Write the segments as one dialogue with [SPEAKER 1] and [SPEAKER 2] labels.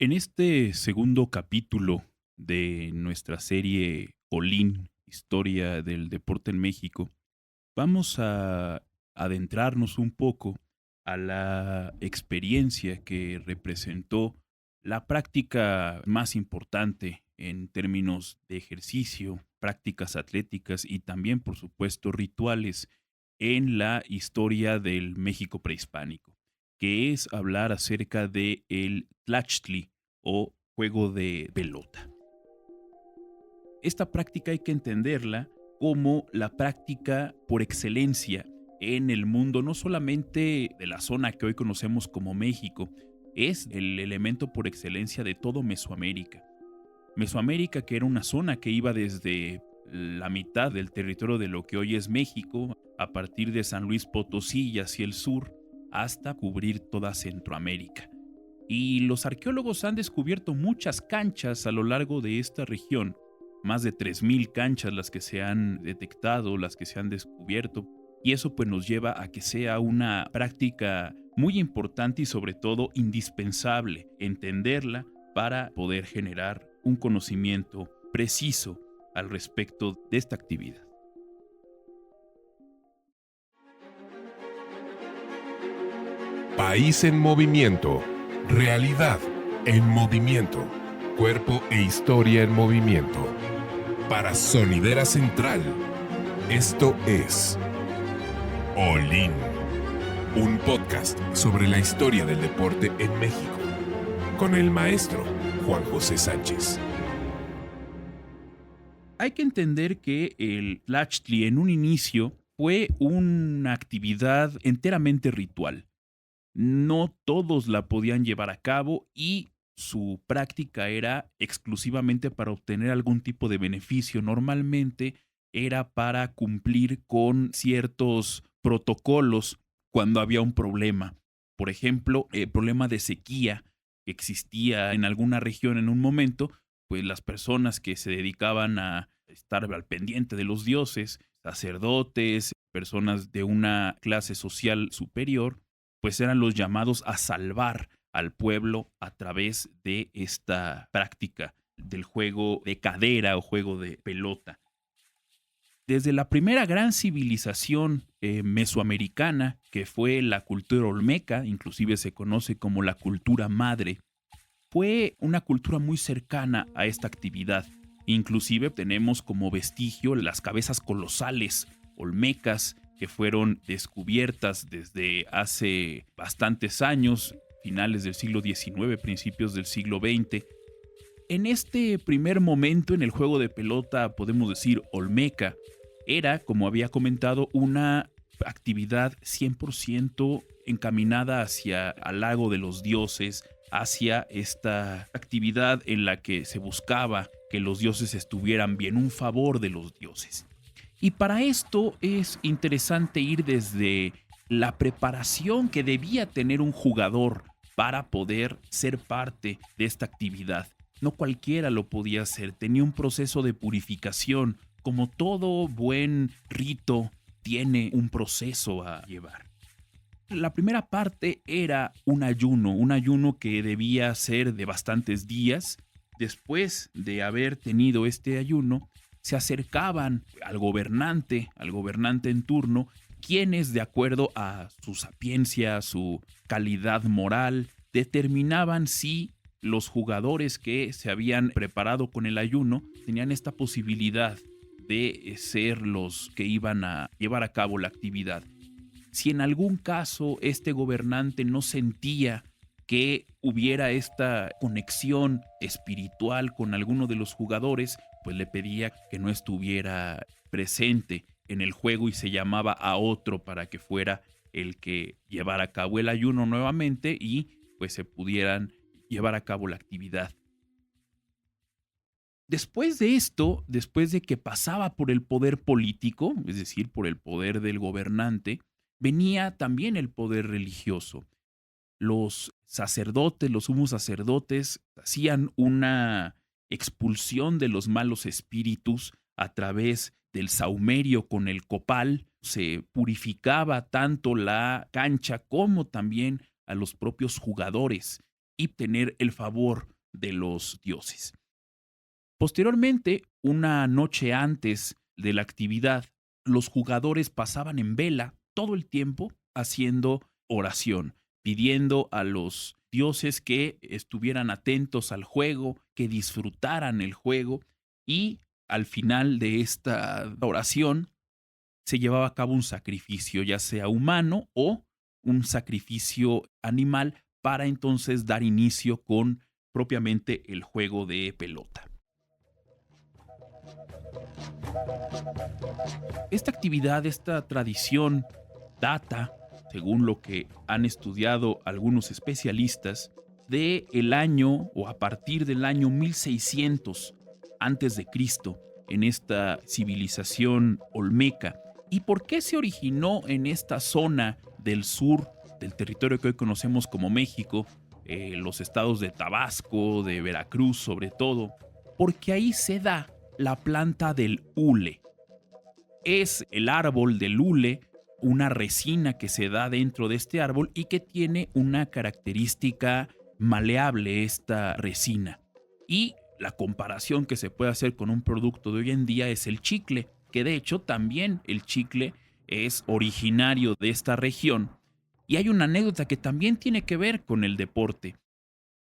[SPEAKER 1] En este segundo capítulo de nuestra serie Olin, Historia del Deporte en México, vamos a adentrarnos un poco a la experiencia que representó la práctica más importante en términos de ejercicio, prácticas atléticas y también, por supuesto, rituales en la historia del México prehispánico, que es hablar acerca de el Tlachtli o juego de pelota. Esta práctica hay que entenderla como la práctica por excelencia en el mundo, no solamente de la zona que hoy conocemos como México, es el elemento por excelencia de todo Mesoamérica. Mesoamérica, que era una zona que iba desde la mitad del territorio de lo que hoy es México, a partir de San Luis Potosí y hacia el sur, hasta cubrir toda Centroamérica. Y los arqueólogos han descubierto muchas canchas a lo largo de esta región, más de 3,000 canchas las que se han detectado, las que se han descubierto, y eso pues nos lleva a que sea una práctica muy importante y sobre todo indispensable entenderla para poder generar un conocimiento preciso al respecto de esta actividad.
[SPEAKER 2] País en movimiento, realidad en movimiento, cuerpo e historia en movimiento. Para Sonidera Central, esto es Olin, un podcast sobre la historia del deporte en México, con el maestro Juan José Sánchez.
[SPEAKER 1] Hay que entender que el Tlachtli en un inicio fue una actividad enteramente ritual. No todos la podían llevar a cabo y su práctica era exclusivamente para obtener algún tipo de beneficio. Normalmente era para cumplir con ciertos protocolos cuando había un problema. Por ejemplo, el problema de sequía que existía en alguna región en un momento, pues las personas que se dedicaban a estar al pendiente de los dioses, sacerdotes, personas de una clase social superior, pues eran los llamados a salvar al pueblo a través de esta práctica del juego de cadera o juego de pelota. Desde la primera gran civilización mesoamericana, que fue la cultura olmeca, inclusive se conoce como la cultura madre, fue una cultura muy cercana a esta actividad. Inclusive tenemos como vestigio las cabezas colosales olmecas que fueron descubiertas desde hace bastantes años, finales del siglo XIX, principios del siglo XX. En este primer momento en el juego de pelota, podemos decir olmeca, era, como había comentado, una actividad 100% encaminada hacia al lago de los dioses, hacia esta actividad en la que se buscaba que los dioses estuvieran bien, un favor de los dioses. Y para esto es interesante ir desde la preparación que debía tener un jugador para poder ser parte de esta actividad. No cualquiera lo podía hacer, tenía un proceso de purificación, como todo buen rito tiene un proceso a llevar. La primera parte era un ayuno que debía ser de bastantes días. Después de haber tenido este ayuno, se acercaban al gobernante en turno, quienes de acuerdo a su sapiencia, a su calidad moral, determinaban si los jugadores que se habían preparado con el ayuno tenían esta posibilidad de ser los que iban a llevar a cabo la actividad. Si en algún caso este gobernante no sentía que hubiera esta conexión espiritual con alguno de los jugadores, pues le pedía que no estuviera presente en el juego y se llamaba a otro para que fuera el que llevara a cabo el ayuno nuevamente y pues se pudieran llevar a cabo la actividad. Después de esto, después de que pasaba por el poder político, es decir, por el poder del gobernante, venía también el poder religioso. Los sacerdotes, los sumos sacerdotes, hacían una expulsión de los malos espíritus a través del saumerio con el copal. Se purificaba tanto la cancha como también a los propios jugadores y tener el favor de los dioses. Posteriormente, una noche antes de la actividad, los jugadores pasaban en vela todo el tiempo haciendo oración, pidiendo a los dioses que estuvieran atentos al juego, que disfrutaran el juego, y al final de esta oración se llevaba a cabo un sacrificio, ya sea humano o un sacrificio animal, para entonces dar inicio con propiamente el juego de pelota. Esta actividad, esta tradición data, según lo que han estudiado algunos especialistas, de el año o a partir del año 1600 antes de Cristo, en esta civilización olmeca. ¿Y por qué se originó en esta zona del sur del territorio que hoy conocemos como México, los estados de Tabasco, de Veracruz sobre todo? Porque ahí se da la planta del hule. Es el árbol del hule, una resina que se da dentro de este árbol y que tiene una característica maleable, esta resina. Y la comparación que se puede hacer con un producto de hoy en día es el chicle, que de hecho también el chicle es originario de esta región. Y hay una anécdota que también tiene que ver con el deporte.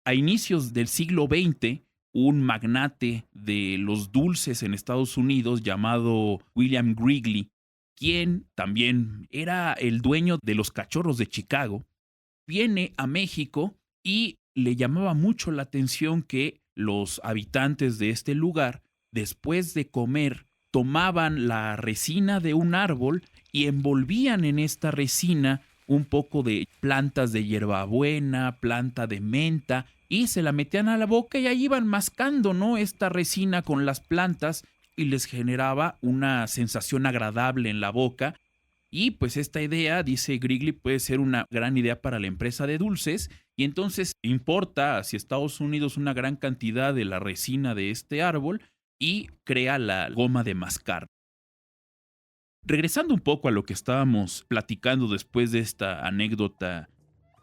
[SPEAKER 1] A inicios del siglo XX, un magnate de los dulces en Estados Unidos llamado William Wrigley, quien también era el dueño de los Cachorros de Chicago, viene a México y le llamaba mucho la atención que los habitantes de este lugar, después de comer, tomaban la resina de un árbol y envolvían en esta resina un poco de plantas de hierbabuena, planta de menta, y se la metían a la boca y ahí iban mascando, ¿no?, esta resina con las plantas, y les generaba una sensación agradable en la boca. Y pues esta idea, dice Wrigley, puede ser una gran idea para la empresa de dulces, y entonces importa hacia Estados Unidos una gran cantidad de la resina de este árbol y crea la goma de mascar. Regresando un poco a lo que estábamos platicando después de esta anécdota,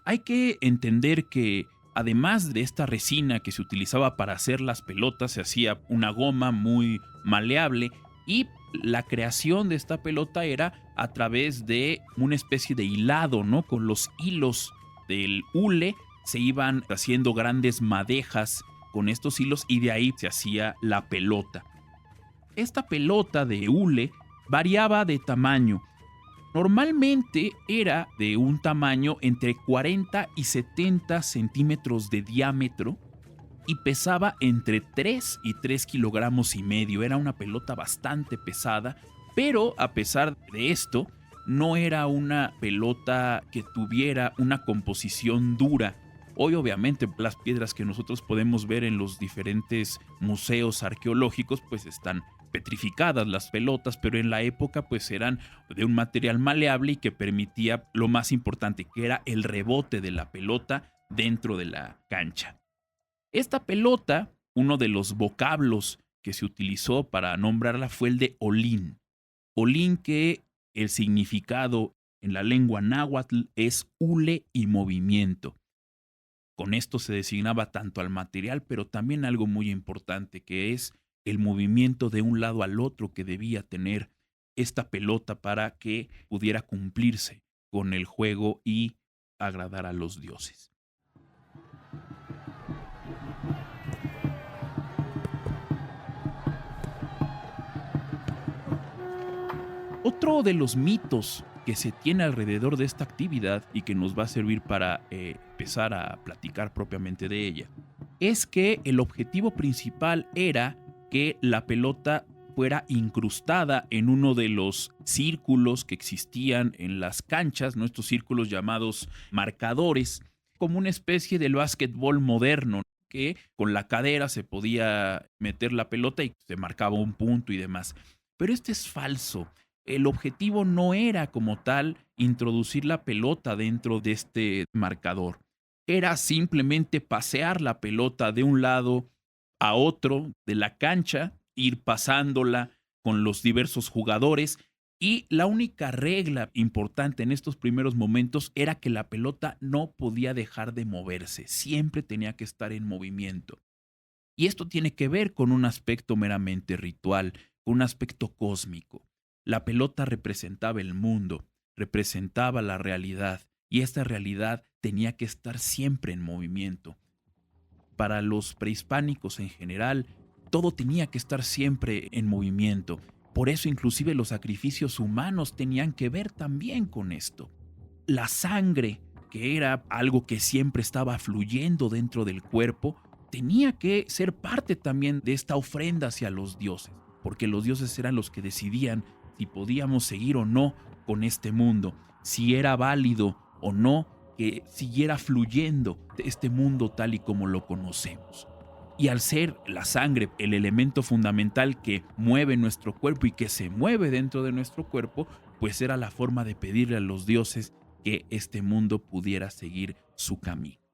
[SPEAKER 1] hay que entender que además de esta resina que se utilizaba para hacer las pelotas, se hacía una goma muy maleable, y la creación de esta pelota era a través de una especie de hilado, ¿no? Con los hilos del hule se iban haciendo grandes madejas con estos hilos y de ahí se hacía la pelota. Esta pelota de hule variaba de tamaño. Normalmente era de un tamaño entre 40 y 70 centímetros de diámetro y pesaba entre 3 y 3 kilogramos y medio. Era una pelota bastante pesada, pero a pesar de esto, no era una pelota que tuviera una composición dura. Hoy obviamente las piedras que nosotros podemos ver en los diferentes museos arqueológicos pues están petrificadas las pelotas, pero en la época pues eran de un material maleable y que permitía lo más importante, que era el rebote de la pelota dentro de la cancha. Esta pelota, uno de los vocablos que se utilizó para nombrarla fue el de olín. Olín, que el significado en la lengua náhuatl es hule y movimiento. Con esto se designaba tanto al material, pero también algo muy importante, que es el movimiento de un lado al otro que debía tener esta pelota para que pudiera cumplirse con el juego y agradar a los dioses. Otro de los mitos que se tiene alrededor de esta actividad y que nos va a servir para empezar a platicar propiamente de ella, es que el objetivo principal era que la pelota fuera incrustada en uno de los círculos que existían en las canchas, ¿no? Estos círculos llamados marcadores, como una especie del básquetbol moderno, que con la cadera se podía meter la pelota y se marcaba un punto y demás. Pero este es falso. El objetivo no era como tal introducir la pelota dentro de este marcador. Era simplemente pasear la pelota de un lado a otro de la cancha, ir pasándola con los diversos jugadores, y la única regla importante en estos primeros momentos era que la pelota no podía dejar de moverse, siempre tenía que estar en movimiento. Y esto tiene que ver con un aspecto meramente ritual, con un aspecto cósmico. La pelota representaba el mundo, representaba la realidad, y esta realidad tenía que estar siempre en movimiento. Para los prehispánicos en general, todo tenía que estar siempre en movimiento. Por eso inclusive los sacrificios humanos tenían que ver también con esto. La sangre, que era algo que siempre estaba fluyendo dentro del cuerpo, tenía que ser parte también de esta ofrenda hacia los dioses, porque los dioses eran los que decidían si podíamos seguir o no con este mundo, si era válido o no que siguiera fluyendo este mundo tal y como lo conocemos. Y al ser la sangre el elemento fundamental que mueve nuestro cuerpo y que se mueve dentro de nuestro cuerpo, pues era la forma de pedirle a los dioses que este mundo pudiera seguir su camino.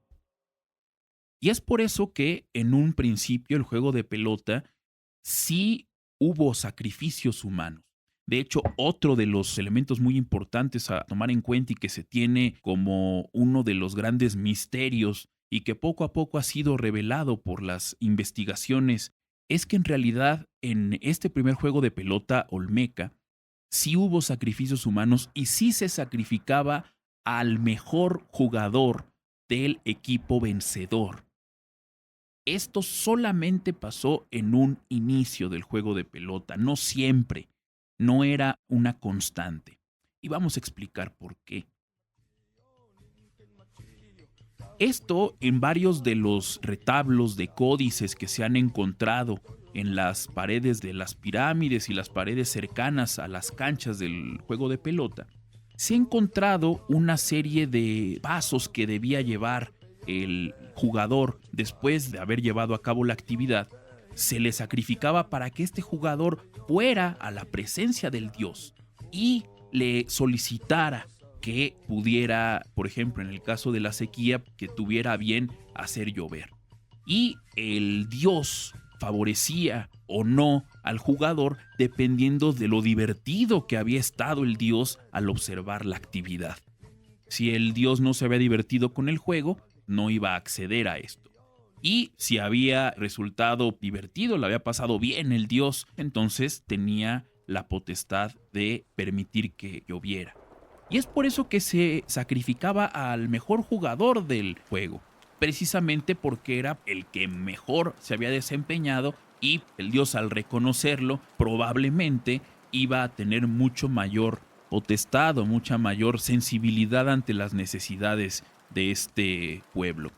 [SPEAKER 1] Y es por eso que en un principio el juego de pelota sí hubo sacrificios humanos. De hecho, otro de los elementos muy importantes a tomar en cuenta y que se tiene como uno de los grandes misterios y que poco a poco ha sido revelado por las investigaciones es que en realidad en este primer juego de pelota olmeca sí hubo sacrificios humanos y sí se sacrificaba al mejor jugador del equipo vencedor. Esto solamente pasó en un inicio del juego de pelota, no siempre, no era una constante. Y vamos a explicar por qué. Esto en varios de los retablos de códices que se han encontrado en las paredes de las pirámides y las paredes cercanas a las canchas del juego de pelota, se ha encontrado una serie de pasos que debía llevar el jugador después de haber llevado a cabo la actividad. Se le sacrificaba para que este jugador fuera a la presencia del dios y le solicitara que pudiera, por ejemplo, en el caso de la sequía, que tuviera bien hacer llover. Y el dios favorecía o no al jugador dependiendo de lo divertido que había estado el dios al observar la actividad. Si el dios no se había divertido con el juego, no iba a acceder a esto. Y si había resultado divertido, le había pasado bien el dios, entonces tenía la potestad de permitir que lloviera. Y es por eso que se sacrificaba al mejor jugador del juego, precisamente porque era el que mejor se había desempeñado y el dios, al reconocerlo, probablemente iba a tener mucho mayor potestad o mucha mayor sensibilidad ante las necesidades de este pueblo.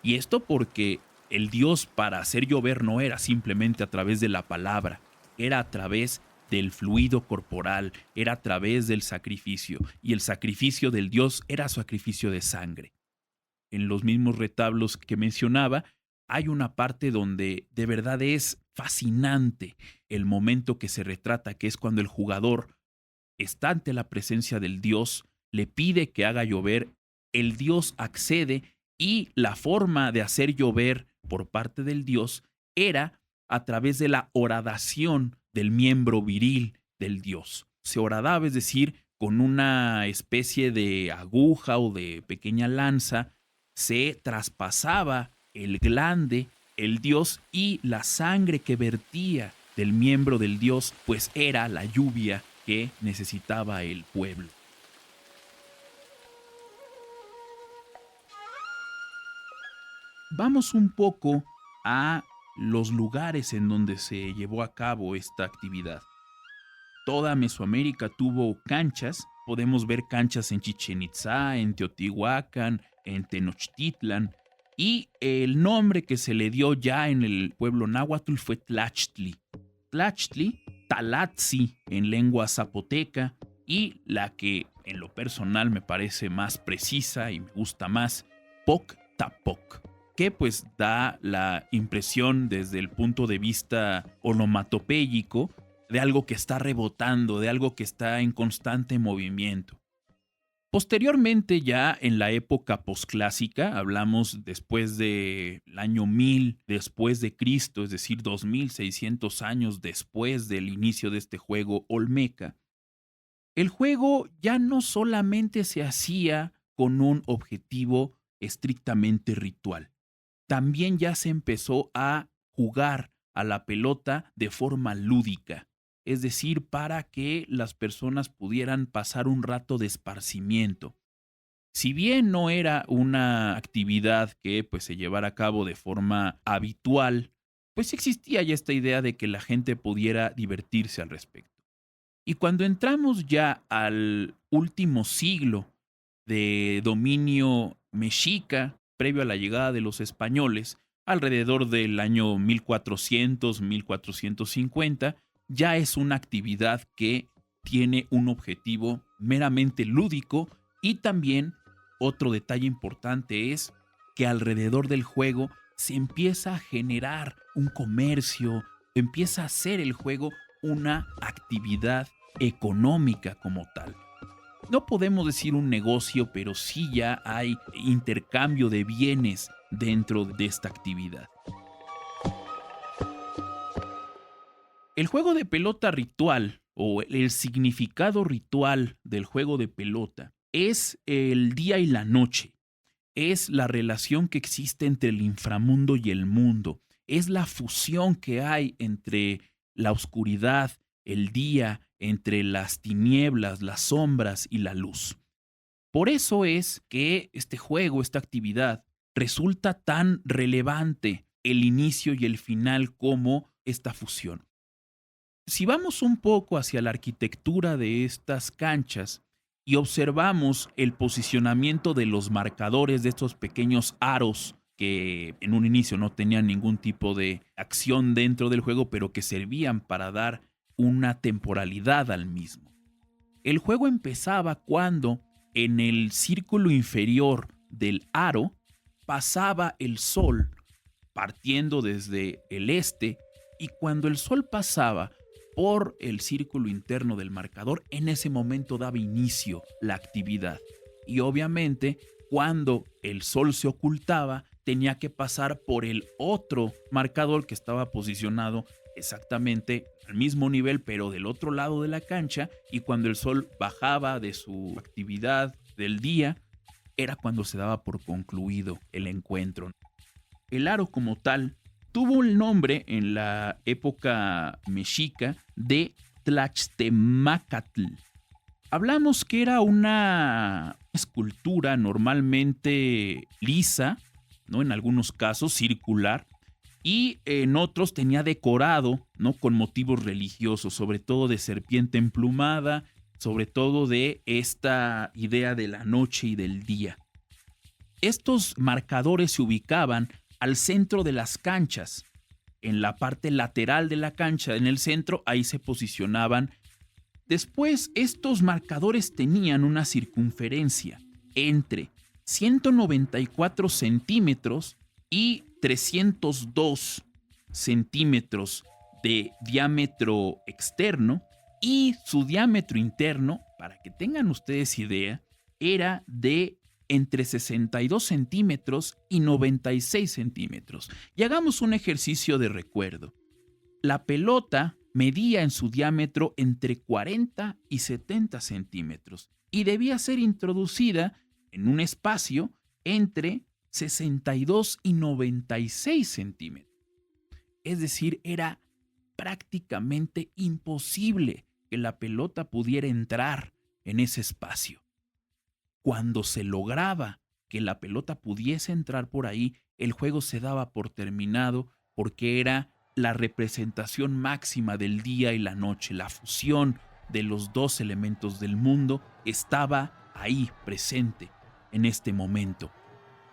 [SPEAKER 1] Y esto porque el dios, para hacer llover, no era simplemente a través de la palabra, era a través del fluido corporal, era a través del sacrificio, y el sacrificio del dios era sacrificio de sangre. En los mismos retablos que mencionaba, hay una parte donde de verdad es fascinante el momento que se retrata, que es cuando el jugador está ante la presencia del dios, le pide que haga llover, el dios accede y la forma de hacer llover por parte del dios era a través de la horadación del miembro viril del dios. Se horadaba, es decir, con una especie de aguja o de pequeña lanza, se traspasaba el glande, el dios, y la sangre que vertía del miembro del dios, pues era la lluvia que necesitaba el pueblo. Vamos un poco a los lugares en donde se llevó a cabo esta actividad. Toda Mesoamérica tuvo canchas. Podemos ver canchas en Chichén Itzá, en Teotihuacán, en Tenochtitlan. Y el nombre que se le dio ya en el pueblo náhuatl fue Tlachtli. Tlachtli, Talatzi en lengua zapoteca, y la que en lo personal me parece más precisa y me gusta más, Poc-Tapoc, que pues da la impresión desde el punto de vista onomatopéyico de algo que está rebotando, de algo que está en constante movimiento. Posteriormente, ya en la época posclásica, hablamos después del año 1000 después de Cristo, es decir, 2600 años después del inicio de este juego olmeca, el juego ya no solamente se hacía con un objetivo estrictamente ritual, también ya se empezó a jugar a la pelota de forma lúdica, es decir, para que las personas pudieran pasar un rato de esparcimiento. Si bien no era una actividad que pues, se llevara a cabo de forma habitual, pues existía ya esta idea de que la gente pudiera divertirse al respecto. Y cuando entramos ya al último siglo de dominio mexica, previo a la llegada de los españoles, alrededor del año 1400-1450, ya es una actividad que tiene un objetivo meramente lúdico y también otro detalle importante es que alrededor del juego se empieza a generar un comercio, empieza a ser el juego una actividad económica como tal. No podemos decir un negocio, pero sí ya hay intercambio de bienes dentro de esta actividad. El juego de pelota ritual o el significado ritual del juego de pelota es el día y la noche, es la relación que existe entre el inframundo y el mundo, es la fusión que hay entre la oscuridad, el día, entre las tinieblas, las sombras y la luz. Por eso es que este juego, esta actividad, resulta tan relevante el inicio y el final como esta fusión. Si vamos un poco hacia la arquitectura de estas canchas y observamos el posicionamiento de los marcadores de estos pequeños aros que en un inicio no tenían ningún tipo de acción dentro del juego, pero que servían para dar una temporalidad al mismo. El juego empezaba cuando en el círculo inferior del aro pasaba el sol partiendo desde el este y cuando el sol pasaba por el círculo interno del marcador, en ese momento daba inicio la actividad. Y obviamente cuando el sol se ocultaba tenía que pasar por el otro marcador que estaba posicionado exactamente al mismo nivel, pero del otro lado de la cancha, y cuando el sol bajaba de su actividad del día, era cuando se daba por concluido el encuentro. El aro como tal tuvo el nombre en la época mexica de Tlaxtemacatl. Hablamos que era una escultura normalmente lisa, ¿no? En algunos casos circular, y en otros tenía decorado, ¿no? Con motivos religiosos, sobre todo de serpiente emplumada, sobre todo de esta idea de la noche y del día. Estos marcadores se ubicaban al centro de las canchas. En la parte lateral de la cancha, en el centro, ahí se posicionaban. Después, estos marcadores tenían una circunferencia entre 194 centímetros y 302 centímetros de diámetro externo, y su diámetro interno, para que tengan ustedes idea, era de entre 62 centímetros y 96 centímetros. Y hagamos un ejercicio de recuerdo. La pelota medía en su diámetro entre 40 y 70 centímetros y debía ser introducida en un espacio entre 62 y 96 centímetros. Es decir, era prácticamente imposible que la pelota pudiera entrar en ese espacio. Cuando se lograba que la pelota pudiese entrar por ahí, el juego se daba por terminado porque era la representación máxima del día y la noche, la fusión de los dos elementos del mundo estaba ahí presente en este momento.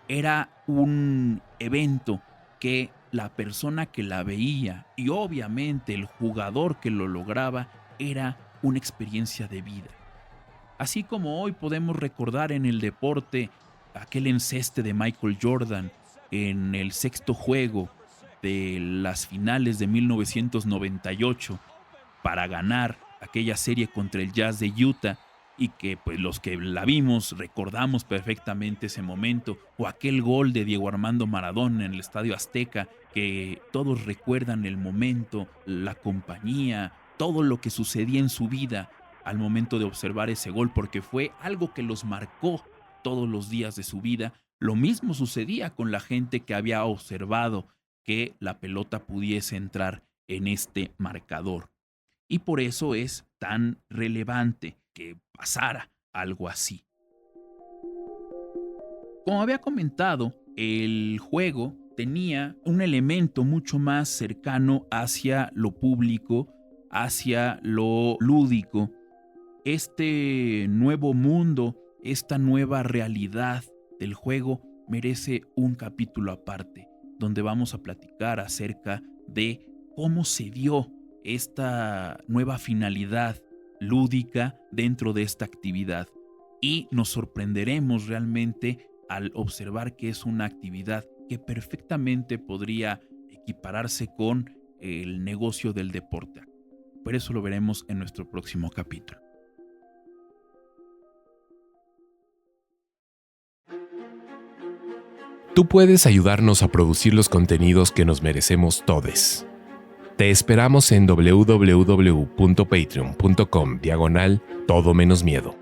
[SPEAKER 1] Era un evento que la persona que la veía y obviamente el jugador que lo lograba era una experiencia de vida. Así como hoy podemos recordar en el deporte aquel enceste de Michael Jordan en el sexto juego de las finales de 1998 para ganar aquella serie contra el Jazz de Utah, y que pues los que la vimos recordamos perfectamente ese momento, o aquel gol de Diego Armando Maradona en el Estadio Azteca, que todos recuerdan el momento, la compañía, todo lo que sucedía en su vida al momento de observar ese gol, porque fue algo que los marcó todos los días de su vida. Lo mismo sucedía con la gente que había observado que la pelota pudiese entrar en este marcador. Y por eso es tan relevante que pasara algo así. Como había comentado, el juego tenía un elemento mucho más cercano hacia lo público, hacia lo lúdico. Este nuevo mundo, esta nueva realidad del juego merece un capítulo aparte, donde vamos a platicar acerca de cómo se dio esta nueva finalidad lúdica dentro de esta actividad. Y nos sorprenderemos realmente al observar que es una actividad que perfectamente podría equipararse con el negocio del deporte. Por eso lo veremos en nuestro próximo capítulo.
[SPEAKER 2] Tú puedes ayudarnos a producir los contenidos que nos merecemos todes. Te esperamos en www.patreon.com/todo menos miedo.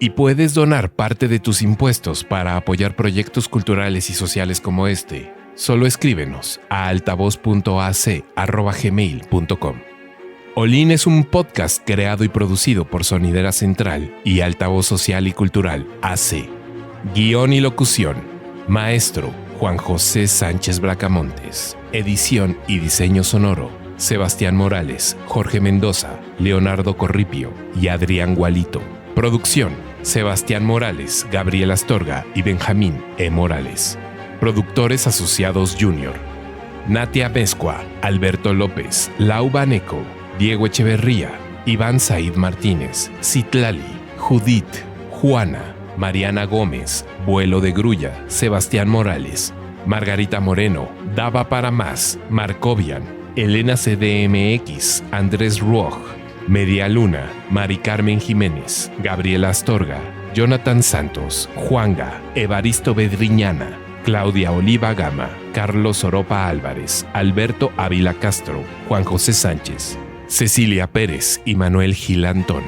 [SPEAKER 2] Y puedes donar parte de tus impuestos para apoyar proyectos culturales y sociales como este. Solo escríbenos a altavoz.ac@gmail.com. Olin es un podcast creado y producido por Sonidera Central y Altavoz Social y Cultural AC. Guión y locución: Maestro Juan José Sánchez Bracamontes. Edición y diseño sonoro: Sebastián Morales, Jorge Mendoza, Leonardo Corripio y Adrián Gualito. Producción: Sebastián Morales, Gabriel Astorga y Benjamín E. Morales. Productores asociados Junior: Natia Mezcua, Alberto López, Lau Baneco, Diego Echeverría, Iván Said Martínez, Citlali, Judith, Juana, Mariana Gómez, Vuelo de Grulla, Sebastián Morales, Margarita Moreno, Dava para Más, Marcovian, Elena CDMX, Andrés Ruoj, Media Luna, Mari Carmen Jiménez, Gabriela Astorga, Jonathan Santos, Juanga, Evaristo Bedriñana, Claudia Oliva Gama, Carlos Oropa Álvarez, Alberto Ávila Castro, Juan José Sánchez, Cecilia Pérez y Manuel Gil Antón.